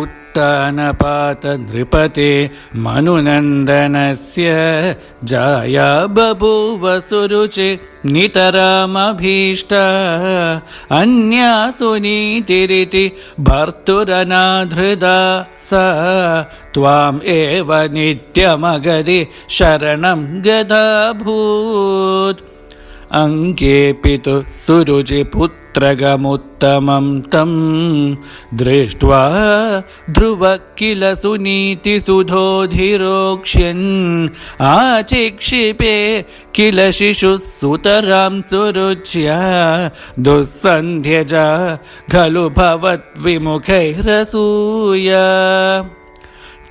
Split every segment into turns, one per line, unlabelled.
उत्तानपात नृपते मनुनन्दनस्य जाया बभूव सुरुचि नितरामभीष्टा अन्या सुनीतिरिति भर्तुरनाधृदा सा त्वाम् एव नित्यमगदि शरणं गदाभूत् अङ्केऽपितु सुरुचिपुत्रगमुत्तमं तं दृष्ट्वा ध्रुवः किल सुनीतिसुधोधिरोक्ष्यन् आचिक्षिपे किल शिशुः सुतरां सुरुच्या दुःसन्ध्यजा खलु भवद्विमुखैरसूया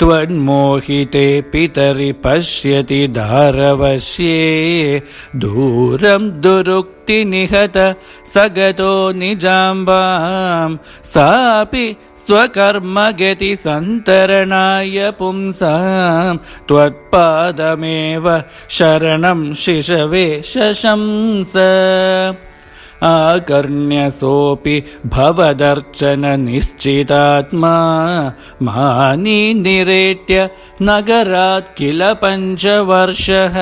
त्वन्मोहिते पितरि पश्यति दारवश्ये दूरं दुरुक्तिनिहत सगतो निजाम्बां सापि स्वकर्मगति सन्तरणाय पुंसां त्वत्पादमेव शरणं शिशवे शशंस आकर्ण्यसोऽपि भवदर्चन निश्चितात्मा मानी निरेट्य नगरात् किल 5 वर्षः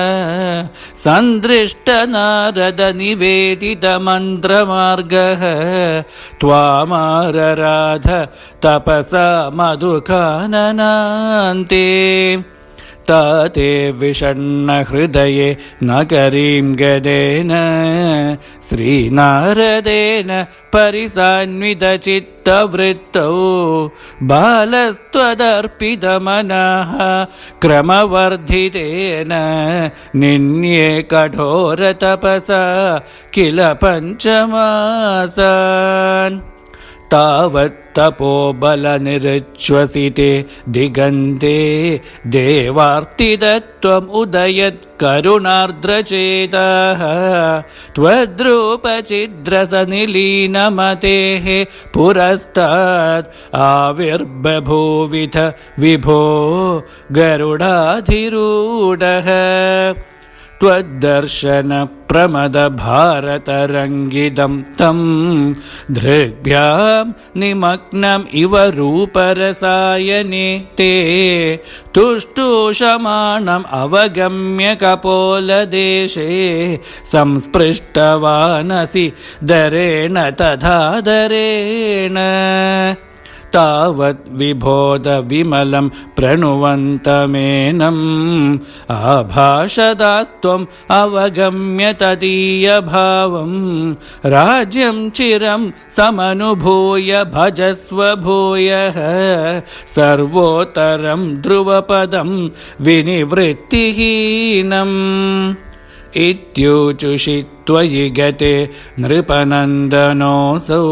सन्दृष्टनारद निवेदितमन्त्रमार्गः त्वामारराध तपसा मधुकाननान्ते ताते विषण्णहृदये नगरीं गदेन श्रीनारदेन परिसान्वितचित्तवृत्तौ बालस्त्वदर्पितमनः क्रमवर्धितेन निन्ये कठोरतपसा किल 5 मासान् तावत्तपोबलनिरुच्छ्वसिते दिगन्ते देवार्तितत्वम् उदयत् करुणार्द्रचेतः त्वद्रूपचिद्रसनिलीनमतेः पुरस्तात् आविर्बभूविथ विभो गरुडाधिरूढः त्वद्दर्शन प्रमद भारतरङ्गितं तं दृग्भ्यां निमग्नम् इव रूपरसायने ते तुष्टुषमाणम् अवगम्य कपोलदेशे संस्पृष्टवानसि दरेण तथा दरेण तावत् विबोध विमलं प्रणुवन्तमेनम् आभाषदास्त्वम् अवगम्य तदीयभावं राज्यं चिरं समनुभूय भजस्व भूयः सर्वोत्तरं ध्रुवपदं विनिवृत्तिहीनम् इत्यूचुषि त्वयि गते नृपनन्दनोऽसौ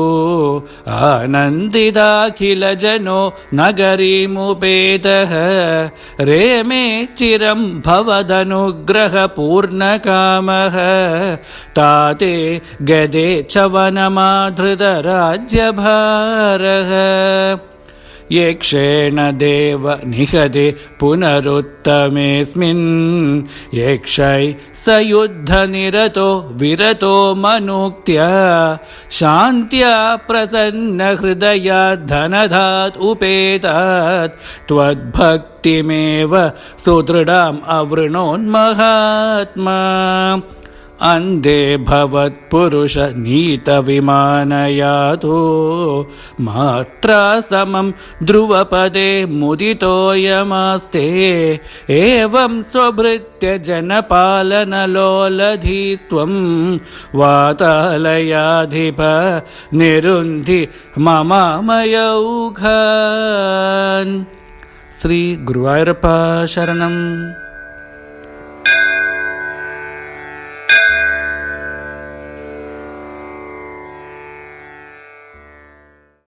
आनन्दिताखिलजनो नगरीमुपेतः रेमे चिरं भवदनुग्रहपूर्णकामः ताते गदे चवनमाधृतराज्यभारः यक्षेण देव निहते पुनरुत्तमेऽस्मिन् यक्षै स युद्धनिरतो विरतो मनुक्त्या शान्त्या प्रसन्नहृदया धनधात् उपेतात् त्वद्भक्तिमेव सुदृढाम् अवृणोन्महात्मा अन्धे भवत्पुरुष नीतविमानयातो मात्रा समं ध्रुवपदे मुदितोऽयमास्ते एवं स्वभृत्य जनपालनलोलधीस्त्वं वातालयाधिप निरुन्धि ममामयौघान् श्री गुरुवायूरप्प शरणम्।